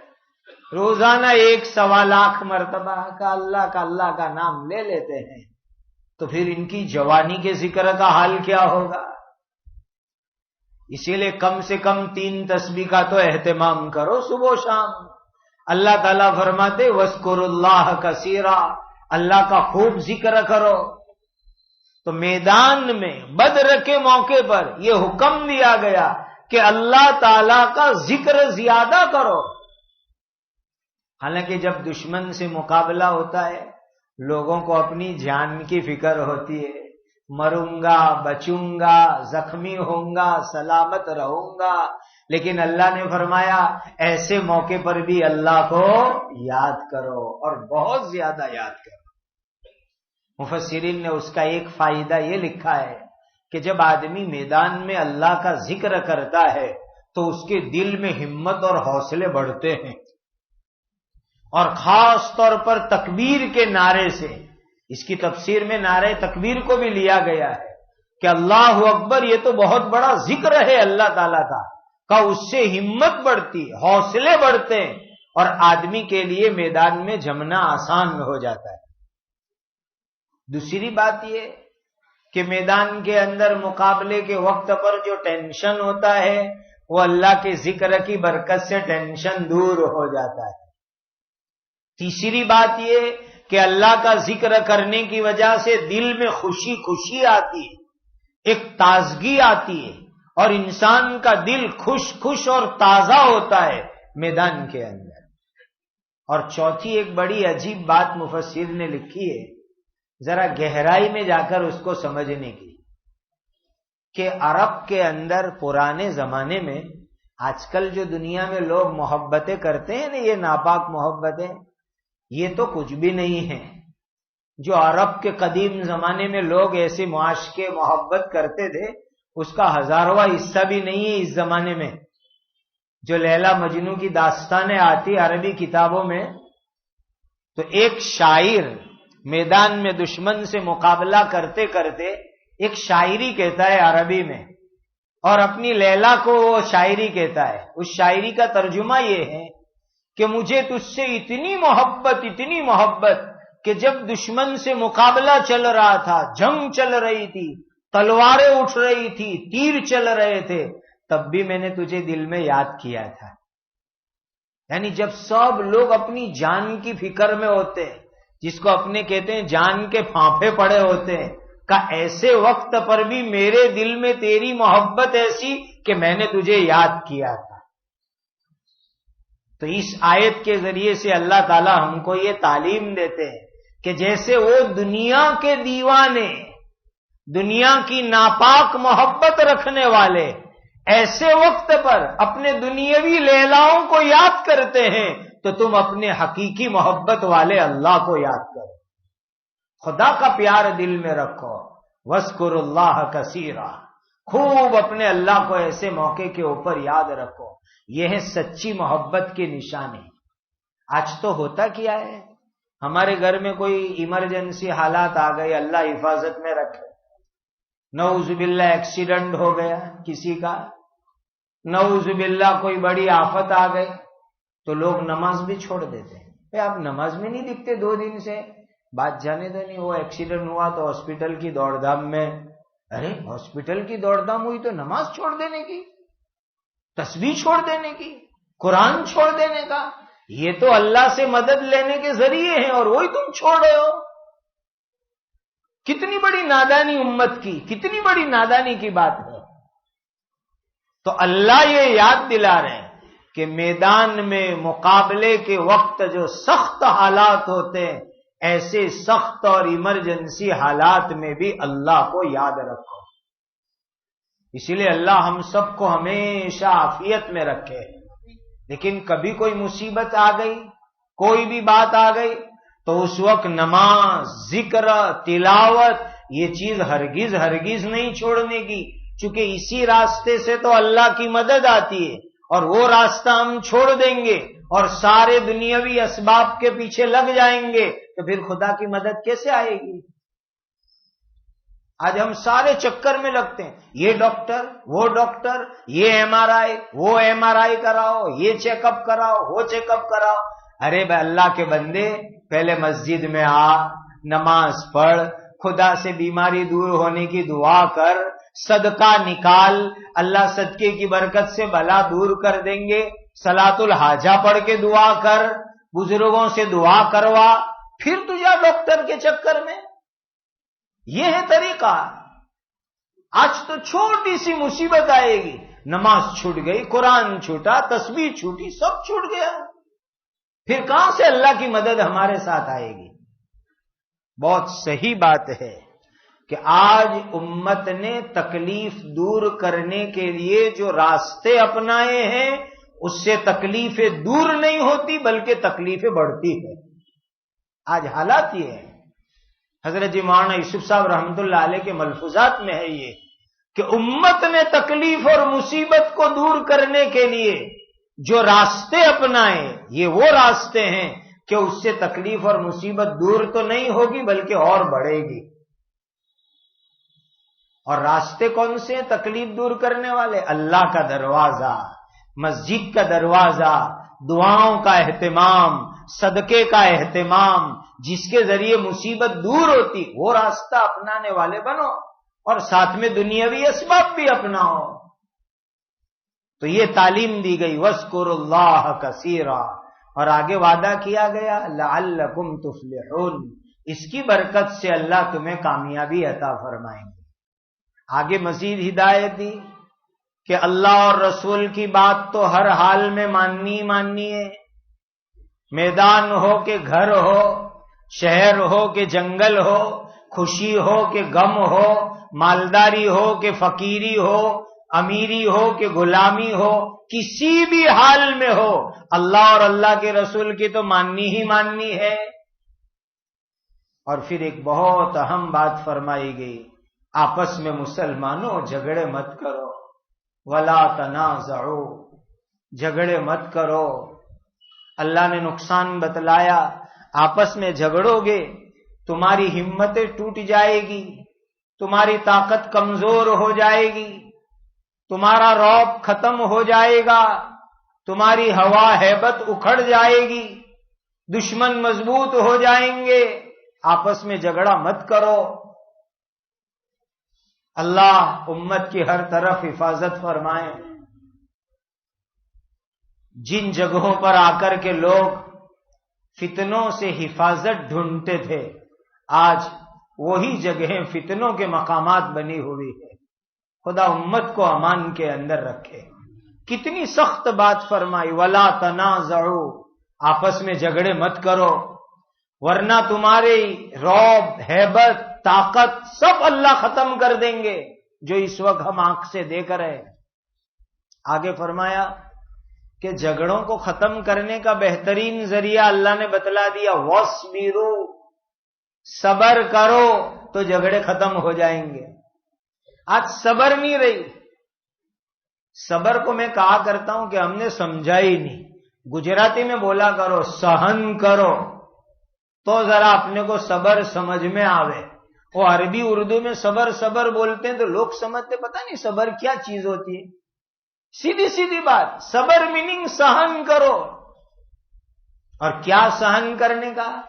روزانہ 1.25 لاکھ مرتبہ کا اللہ کا نام لے لیتے ہیں، تو پھر ان کی جوانی کے ذکر کا حال کیا ہوگا؟ اسی لیے کم سے کم 3 تسبیح کا تو اہتمام کرو صبح و شام۔ اللہ تعالیٰ فرماتے وَاذْكُرُوا اللَّهَ كَثِيرًا، اللہ کا خوب ذکر کرو۔ تو میدان میں بدر کے موقع پر یہ حکم دیا گیا کہ اللہ تعالیٰ کا ذکر زیادہ کرو۔ حالانکہ جب دشمن سے مقابلہ ہوتا ہے لوگوں کو اپنی جان کی فکر ہوتی ہے، مروں گا، بچوں گا، زخمی ہوں گا، سلامت رہوں گا، لیکن اللہ نے فرمایا ایسے موقع پر بھی اللہ کو یاد کرو اور بہت زیادہ یاد کرو۔ مفسرین نے اس کا ایک فائدہ یہ لکھا ہے کہ جب آدمی میدان میں اللہ کا ذکر کرتا ہے تو اس کے دل میں ہمت اور حوصلے بڑھتے ہیں، اور خاص طور پر تکبیر کے نعرے سے، اس کی تفسیر میں نعرہ تکبیر کو بھی لیا گیا ہے کہ اللہ اکبر، یہ تو بہت بڑا ذکر ہے اللہ تعالیٰ کا اس سے ہمت بڑھتی، حوصلے بڑھتے ہیں، اور آدمی کے لیے میدان میں جمنا آسان ہو جاتا ہے۔ دوسری بات یہ کہ میدان کے اندر مقابلے کے وقت پر جو ٹینشن ہوتا ہے وہ اللہ کے ذکر کی برکت سے ٹینشن دور ہو جاتا ہے۔ تیسری بات یہ کہ اللہ کا ذکر کرنے کی وجہ سے دل میں خوشی آتی ہے، ایک تازگی آتی ہے، اور انسان کا دل خوش اور تازہ ہوتا ہے میدان کے اندر۔ اور چوتھی ایک بڑی عجیب بات مفسر نے لکھی ہے، ذرا گہرائی میں جا کر اس کو سمجھنے کی، کہ عرب کے اندر پرانے زمانے میں، آج کل جو دنیا میں لوگ محبتیں کرتے ہیں نا، یہ ناپاک محبتیں، یہ تو کچھ بھی نہیں ہے۔ جو عرب کے قدیم زمانے میں لوگ ایسے معاشقے محبت کرتے تھے اس کا 1000واں حصہ بھی نہیں ہے اس زمانے میں۔ جو لیلا مجنو کی داستانیں آتی عربی کتابوں میں، تو ایک شاعر میدان میں دشمن سے مقابلہ کرتے کرتے ایک شاعری کہتا ہے عربی میں، اور اپنی لیلا کو وہ شاعری کہتا ہے۔ اس شاعری کا ترجمہ یہ ہے کہ مجھے تجھ سے اتنی محبت کہ جب دشمن سے مقابلہ چل رہا تھا، جنگ چل رہی تھی، تلواریں اٹھ رہی تھی، تیر چل رہے تھے، تب بھی میں نے تجھے دل میں یاد کیا تھا۔ یعنی جب سب لوگ اپنی جان کی فکر میں ہوتے ہیں، جس کو اپنے کہتے ہیں جان کے پھانپے پڑے ہوتے ہیں، کہ ایسے وقت پر بھی میرے دل میں تیری محبت ایسی کہ میں نے تجھے یاد کیا تھا۔ تو اس آیت کے ذریعے سے اللہ تعالی ہم کو یہ تعلیم دیتے ہیں کہ جیسے وہ دنیا کے دیوانے، دنیا کی ناپاک محبت رکھنے والے ایسے وقت پر اپنے دنیاوی لیلاؤں کو یاد کرتے ہیں، تو تم اپنے حقیقی محبت والے اللہ کو یاد کرو، خدا کا پیار دل میں رکھو۔ وَاذْكُرُوا اللَّهَ كَثِيرًا، خوب اپنے اللہ کو ایسے موقع کے اوپر یاد رکھو۔ یہ ہے سچی محبت کی نشانی۔ آج تو ہوتا کیا ہے، ہمارے گھر میں کوئی ایمرجنسی حالات آ گئے، اللہ حفاظت میں رکھے، نعوذ باللہ ایکسیڈنٹ ہو گیا کسی کا، نعوذ باللہ کوئی بڑی آفت آ گئی، تو لوگ نماز بھی چھوڑ دیتے ہیں۔ آپ نماز میں نہیں دکھتے 2 دن سے، بات جانے دو نہیں، وہ ایکسیڈنٹ ہوا تو ہاسپٹل کی دوڑ دھام میں، ارے ہاسپٹل کی دوڑ دھام ہوئی تو نماز چھوڑ دینے کی، تسبیح چھوڑ دینے کی، قرآن چھوڑ دینے کا، یہ تو اللہ سے مدد لینے کے ذریعے ہیں، اور وہی تم چھوڑ رہے ہو۔ کتنی بڑی نادانی امت کی، کتنی بڑی نادانی کی بات ہے۔ تو اللہ یہ یاد دلا رہے ہیں کہ میدان میں مقابلے کے وقت جو سخت حالات ہوتے ہیں، ایسے سخت اور ایمرجنسی حالات میں بھی اللہ کو یاد رکھو۔ اسی لیے اللہ ہم سب کو ہمیشہ عافیت میں رکھے۔ لیکن کبھی کوئی مصیبت آ گئی، کوئی بھی بات آ گئی، تو اس وقت نماز، ذکر، تلاوت، یہ چیز ہرگز ہرگز نہیں چھوڑنے کی، چونکہ اسی راستے سے تو اللہ کی مدد آتی ہے، اور وہ راستہ ہم چھوڑ دیں گے اور سارے دنیاوی اسباب کے پیچھے لگ جائیں گے تو پھر خدا کی مدد کیسے آئے گی؟ آج ہم سارے چکر میں لگتے ہیں، یہ ڈاکٹر، وہ ڈاکٹر، یہ ایم آر آئی، وہ ایم آر آئی کراؤ، یہ چیک اپ کراؤ، وہ چیک اپ کراؤ۔ ارے بھائی اللہ کے بندے، پہلے مسجد میں آ، نماز پڑھ، خدا سے بیماری دور ہونے کی دعا کر، صدقہ نکال، اللہ صدقے کی برکت سے بلا دور کر دیں گے، صلاۃ الحاجہ پڑھ کے دعا کر، بزرگوں سے دعا کروا، پھر تو جا ڈاکٹر کے چکر میں۔ یہ ہے طریقہ۔ آج تو چھوٹی سی مصیبت آئے گی، نماز چھوٹ گئی، قرآن چھوٹا، تسبیح چھوٹی، سب چھوٹ گیا، پھر کہاں سے اللہ کی مدد ہمارے ساتھ آئے گی؟ بہت صحیح بات ہے کہ آج امت نے تکلیف دور کرنے کے لیے جو راستے اپنائے ہیں، اس سے تکلیفیں دور نہیں ہوتی بلکہ تکلیفیں بڑھتی ہیں۔ آج حالات یہ ہے، حضرت مولانا یوسف صاحب رحمۃ اللہ علیہ کے ملفوظات میں ہے یہ کہ امت نے تکلیف اور مصیبت کو دور کرنے کے لیے جو راستے اپنائے، یہ وہ راستے ہیں کہ اس سے تکلیف اور مصیبت دور تو نہیں ہوگی بلکہ اور بڑھے گی۔ اور راستے کون سے ہیں تکلیف دور کرنے والے؟ اللہ کا دروازہ، مسجد کا دروازہ، دعاؤں کا اہتمام، صدقے کا اہتمام، جس کے ذریعے مصیبت دور ہوتی، وہ راستہ اپنانے والے بنو، اور ساتھ میں دنیاوی اسباب بھی اپناؤ۔ تو یہ تعلیم دی گئی، وَاذْكُرُوا اللَّهَ كَثِيرًا، اور آگے وعدہ کیا گیا لَعَلَّكُمْ تُفْلِحُونَ، اس کی برکت سے اللہ تمہیں کامیابی عطا فرمائیں گے۔ آگے مزید ہدایت دی کہ اللہ اور رسول کی بات تو ہر حال میں ماننی ماننی ہے، میدان ہو کہ گھر ہو، شہر ہو کہ جنگل ہو، خوشی ہو کہ غم ہو، مالداری ہو کہ فقیری ہو، امیری ہو کہ غلامی ہو، کسی بھی حال میں ہو اللہ اور اللہ کے رسول کی تو ماننی ہی ماننی ہے۔ اور پھر ایک بہت اہم بات فرمائی گئی، آپس میں مسلمانوں جھگڑے مت کرو، ولا تنازعوا، جھگڑے مت کرو۔ اللہ نے نقصان بتلایا، آپس میں جھگڑو گے تمہاری ہمتیں ٹوٹ جائے گی، تمہاری طاقت کمزور ہو جائے گی، تمہارا رعب ختم ہو جائے گا، تمہاری ہوا ہیبت اکھڑ جائے گی، دشمن مضبوط ہو جائیں گے، آپس میں جھگڑا مت کرو۔ اللہ امت کی ہر طرف حفاظت فرمائے۔ جن جگہوں پر آ کر کے لوگ فتنوں سے حفاظت ڈھونڈتے تھے، آج وہی جگہیں فتنوں کے مقامات بنی ہوئی ہے۔ خدا امت کو امان کے اندر رکھے۔ کتنی سخت بات فرمائی، ولا تنازعوا، آپس میں جھگڑے مت کرو، ورنہ تمہاری رعب، ہیبت، طاقت سب اللہ ختم کر دیں گے جو اس وقت ہم آنکھ سے دیکھ رہے ہیں۔ آگے فرمایا کہ جھگڑوں کو ختم کرنے کا بہترین ذریعہ اللہ نے بتلا دیا، وَاصْبِرُوا، صبر کرو تو جھگڑے ختم ہو جائیں گے۔ آج صبر نہیں رہی۔ صبر کو میں کہا کرتا ہوں کہ ہم نے سمجھا ہی نہیں۔ گجراتی میں بولا کرو سہن کرو تو ذرا اپنے کو صبر سمجھ میں آوے۔ وہ عربی اردو میں صبر صبر بولتے ہیں تو لوگ سمجھتے پتہ نہیں صبر کیا چیز ہوتی ہے۔ سیدھی سیدھی بات، صبر میننگ سہن کرو۔ اور کیا سہن کرنے کا؟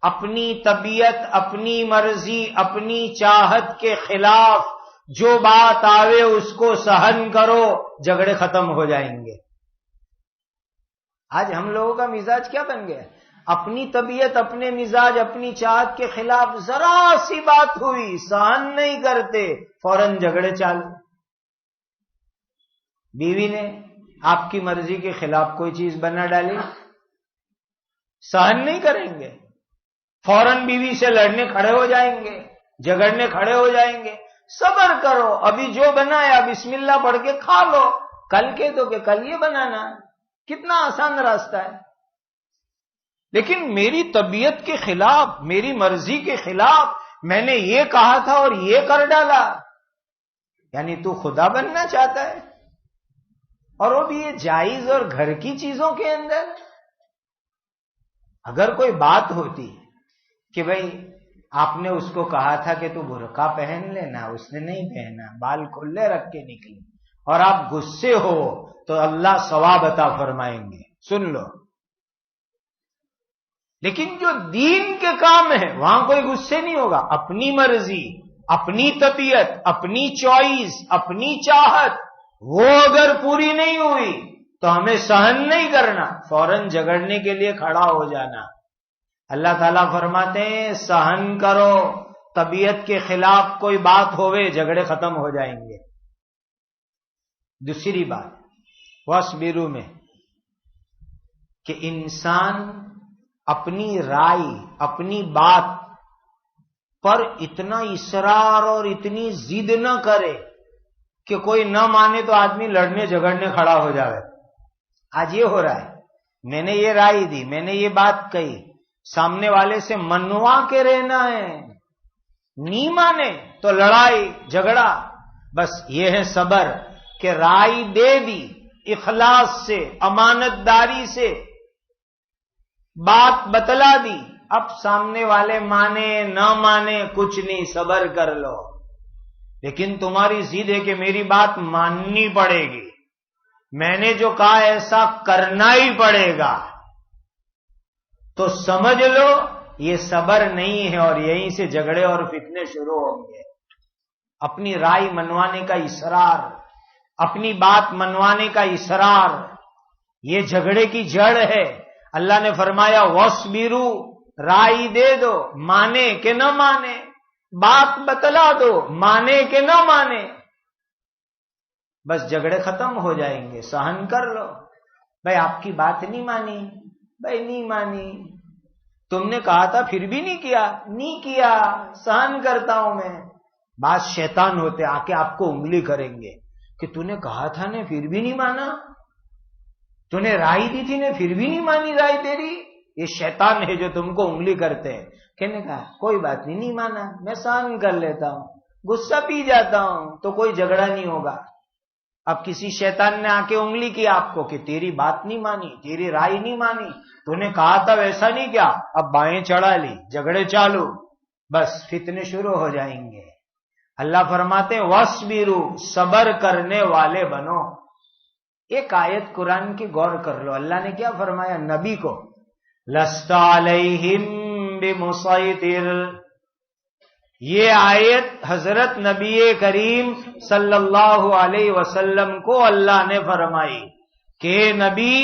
اپنی طبیعت، اپنی مرضی، اپنی چاہت کے خلاف جو بات آوے اس کو سہن کرو، جھگڑے ختم ہو جائیں گے۔ آج ہم لوگوں کا مزاج کیا بن گیا؟ اپنی طبیعت، اپنے مزاج، اپنی چاہت کے خلاف ذرا سی بات ہوئی سہن نہیں کرتے، فوراً جھگڑے چالو۔ بیوی نے آپ کی مرضی کے خلاف کوئی چیز بنا ڈالی، سہن نہیں کریں گے، فوراً بیوی سے لڑنے کھڑے ہو جائیں گے، جھگڑنے کھڑے ہو جائیں گے۔ صبر کرو، ابھی جو بنایا بسم اللہ پڑھ کے کھا لو، کل کے تو کہ کل یہ بنانا ہے، کتنا آسان راستہ ہے۔ لیکن میری طبیعت کے خلاف، میری مرضی کے خلاف میں نے یہ کہا تھا اور یہ کر ڈالا، یعنی تو خدا بننا چاہتا ہے، اور وہ بھی یہ جائز اور گھر کی چیزوں کے اندر۔ اگر کوئی بات ہوتی کہ بھئی آپ نے اس کو کہا تھا کہ تو برقع پہن لینا، اس نے نہیں پہنا، بال کھلے رکھ کے نکلی، اور آپ غصے ہو تو اللہ ثواب عطا فرمائیں گے، سن لو۔ لیکن جو دین کے کام ہے وہاں کوئی غصے نہیں ہوگا، اپنی مرضی، اپنی طبیعت، اپنی چوائس، اپنی چاہت، وہ اگر پوری نہیں ہوئی تو ہمیں سہن نہیں کرنا، فوراً جھگڑنے کے لیے کھڑا ہو جانا۔ اللہ تعالیٰ فرماتے ہیں سہن کرو، طبیعت کے خلاف کوئی بات ہوئے جھگڑے ختم ہو جائیں گے۔ دوسری بات وَاصْبِرُوا میں کہ انسان اپنی رائے، اپنی بات پر اتنا اصرار اور اتنی ضد نہ کرے کہ کوئی نہ مانے تو آدمی لڑنے جھگڑنے کھڑا ہو جائے۔ آج یہ ہو رہا ہے، میں نے یہ رائے دی، میں نے یہ بات کہی، سامنے والے سے منوا کے رہنا ہے، نہیں مانے تو لڑائی جھگڑا۔ بس یہ ہے صبر کہ رائے دے دی اخلاص سے، امانت داری سے، بات بتلا دی، اب سامنے والے مانے نہ مانے کچھ نہیں، صبر کر لو۔ لیکن تمہاری ضد ہے کہ میری بات ماننی پڑے گی، میں نے جو کہا ایسا کرنا ہی پڑے گا، تو سمجھ لو یہ صبر نہیں ہے، اور یہیں سے جھگڑے اور فتنے شروع ہوں گے۔ اپنی رائے منوانے کا اصرار، اپنی بات منوانے کا اصرار، یہ جھگڑے کی جڑ ہے۔ اللہ نے فرمایا وَاصْبِرُوا، رائے دے دو، مانے کہ نہ مانے، بات بتلا دو، مانے کہ نہ مانے، بس جھگڑے ختم ہو جائیں گے۔ سہن کر لو، بھائی آپ کی بات نہیں مانی، بھائی نہیں مانی، تم نے کہا تھا پھر بھی نہیں کیا، نہیں کیا، سہن کرتا ہوں میں۔ بعض شیطان ہوتے آ کے آپ کو انگلی کریں گے کہ تو نے کہا تھا نے پھر بھی نہیں مانا، تو نے رائے دی تھی نے پھر بھی نہیں مانی رائے تیری۔ یہ شیطان ہے جو تم کو انگلی کرتے ہیں۔ کہنے کہا کوئی بات نہیں، نہیں مانا، میں سہن کر لیتا ہوں، غصہ پی جاتا ہوں، تو کوئی جھگڑا نہیں ہوگا۔ اب کسی شیطان نے آ کے انگلی کی آپ کو کہ تیری بات نہیں مانی، تیری رائے نہیں مانی، تو نے کہا تھا ویسا نہیں کیا، اب بائیں چڑھا لی، جھگڑے چالو، بس فتنے شروع ہو جائیں گے۔ اللہ فرماتے ہیں وَاصْبِرُوا، صبر کرنے والے بنو۔ ایک آیت قرآن کی غور کر لو، اللہ نے کیا فرمایا نبی کو، لَسْتَ عَلَيْهِمْ بِمُصَيْطِرٍ۔ یہ آیت حضرت نبی کریم صلی اللہ علیہ وسلم کو اللہ نے فرمائی کہ نبی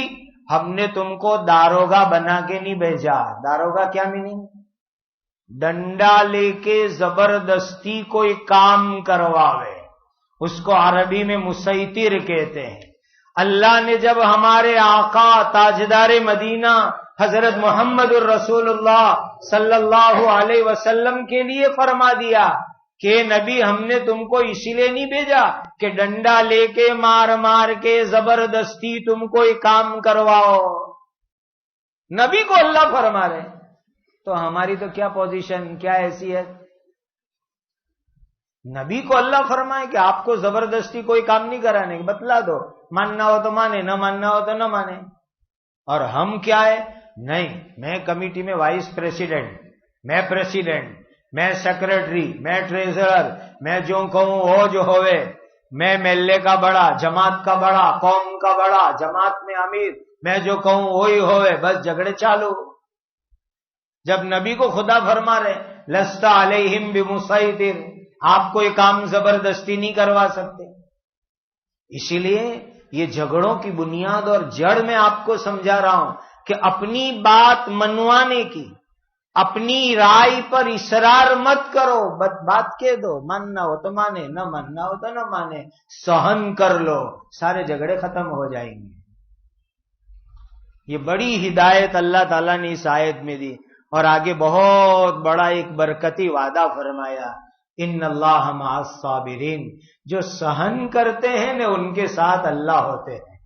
ہم نے تم کو داروغہ بنا کے نہیں بھیجا۔ داروغہ کیا میننگ؟ ڈنڈا لے کے زبردستی کوئی کام کرواوے، اس کو عربی میں مسیطر کہتے ہیں۔ اللہ نے جب ہمارے آقا تاجدار مدینہ حضرت محمد الرسول اللہ صلی اللہ علیہ وسلم کے لیے فرما دیا کہ نبی ہم نے تم کو اسی لیے نہیں بھیجا کہ ڈنڈا لے کے مار مار کے زبردستی تم کوئی کام کرواؤ، نبی کو اللہ فرما رہے، تو ہماری تو کیا پوزیشن، کیا حیثیت؟ نبی کو اللہ فرمائے کہ آپ کو زبردستی کوئی کام نہیں کرانے، بتلا دو، ماننا ہو تو مانے، نہ ماننا ہو تو نہ مانے۔ اور ہم کیا ہے، نہیں میں کمیٹی میں وائس پریسیڈنٹ، میں پریسیڈنٹ، میں سیکریٹری، میں ٹریزرر، میں جو کہوں وہ جو ہوئے، میں محلے کا بڑا، جماعت کا بڑا، قوم کا بڑا، جماعت میں امیر، میں جو کہوں وہی ہوئے، بس جھگڑے چالو۔ جب نبی کو خدا فرما رہے لَسْتَ عَلَيْهِمْ بِمُصَيْطِرٍ، آپ کو یہ کام زبردستی نہیں کروا سکتے۔ اسی لیے یہ جھگڑوں کی بنیاد اور جڑ میں آپ کو سمجھا رہا ہوں کہ اپنی بات منوانے کی، اپنی رائے پر اصرار مت کرو، بات کہہ دو، ماننا ہو تو مانے، نہ ماننا ہو تو نہ مانے، سہن کر لو، سارے جھگڑے ختم ہو جائیں گے۔ یہ بڑی ہدایت اللہ تعالیٰ نے اس آیت میں دی، اور آگے بہت بڑا ایک برکتی وعدہ فرمایا، ان اللہ مع الصابرین، جو سہن کرتے ہیں نا ان کے ساتھ اللہ ہوتے ہیں،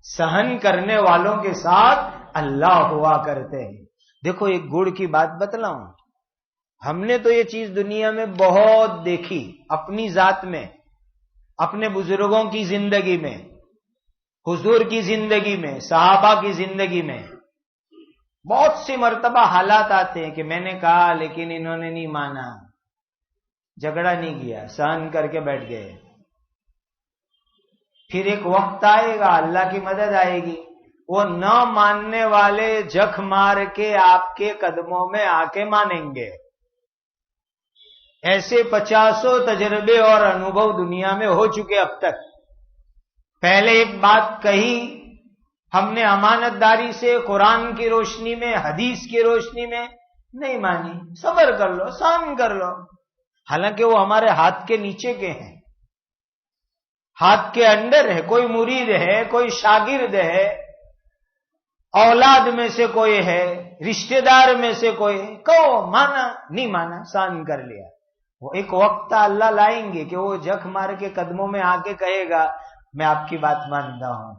سہن کرنے والوں کے ساتھ اللہ ہوا کرتے ہیں۔ دیکھو ایک گڑ کی بات بتلاؤں، ہم نے تو یہ چیز دنیا میں بہت دیکھی، اپنی ذات میں، اپنے بزرگوں کی زندگی میں، حضور کی زندگی میں، صحابہ کی زندگی میں بہت سی مرتبہ حالات آتے ہیں کہ میں نے کہا لیکن انہوں نے نہیں مانا، جھگڑا نہیں کیا، سہن کر کے بیٹھ گئے۔ پھر ایک وقت آئے گا، اللہ کی مدد آئے گی، وہ نہ ماننے والے جھک مار کے آپ کے قدموں میں آ کے مانیں گے۔ ایسے 50 تجربے اور انوبھو دنیا میں ہو چکے اب تک۔ پہلے ایک بات کہی، ہم نے امانت داری سے قرآن کی روشنی میں، حدیث کی روشنی میں نہیں مانی، صبر کر لو، سہن کر لو، حالانکہ وہ ہمارے ہاتھ کے نیچے کے ہیں، ہاتھ کے اندر ہے، کوئی مرید ہے، کوئی شاگرد ہے، اولاد میں سے کوئی ہے، رشتہ دار میں سے کوئی ہے، کہو مانا، نہیں مانا، سہن کر لیا۔ وہ ایک وقت اللہ لائیں گے کہ وہ جھک مار کے قدموں میں آ کے کہے گا میں آپ کی بات مانتا ہوں،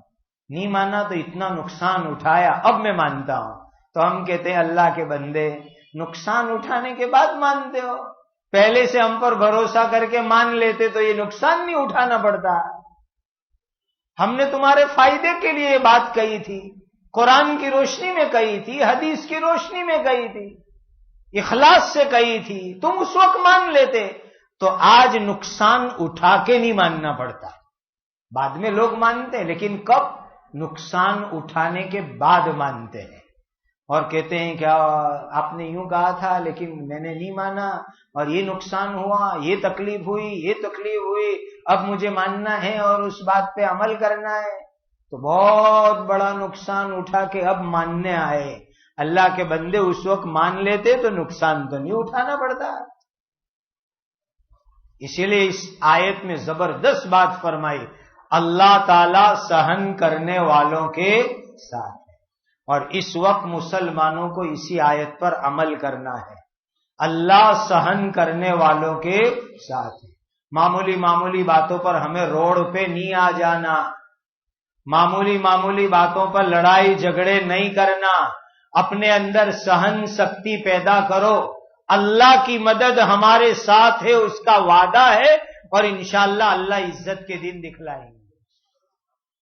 نہیں مانا تو اتنا نقصان اٹھایا، اب میں مانتا ہوں۔ تو ہم کہتے ہیں اللہ کے بندے، نقصان اٹھانے کے بعد مانتے ہو، پہلے سے ہم پر بھروسہ کر کے مان لیتے تو یہ نقصان نہیں اٹھانا پڑتا۔ ہم نے تمہارے فائدے کے لیے یہ بات کہی تھی، قرآن کی روشنی میں کہی تھی، حدیث کی روشنی میں کہی تھی، اخلاص سے کہی تھی، تم اس وقت مان لیتے تو آج نقصان اٹھا کے نہیں ماننا پڑتا۔ بعد میں لوگ مانتے ہیں، لیکن کب؟ نقصان اٹھانے کے بعد مانتے ہیں، اور کہتے ہیں کیا آپ نے یوں کہا تھا لیکن میں نے نہیں مانا، اور یہ نقصان ہوا، یہ تکلیف ہوئی، یہ تکلیف ہوئی، اب مجھے ماننا ہے اور اس بات پہ عمل کرنا ہے، تو بہت بڑا نقصان اٹھا کے اب ماننے آئے۔ اللہ کے بندے اس وقت مان لیتے تو نقصان تو نہیں اٹھانا پڑتا۔ اسی لیے اس آیت میں زبردست بات فرمائی، اللہ تعالی سہن کرنے والوں کے ساتھ ہے، اور اس وقت مسلمانوں کو اسی آیت پر عمل کرنا ہے، اللہ سہن کرنے والوں کے ساتھ ہے۔ معمولی معمولی باتوں پر ہمیں روڈ پہ نہیں آ جانا، معمولی معمولی باتوں پر لڑائی جھگڑے نہیں کرنا، اپنے اندر سہن شکتی پیدا کرو، اللہ کی مدد ہمارے ساتھ ہے، اس کا وعدہ ہے، اور انشاءاللہ اللہ عزت کے دن دکھلائیں گے۔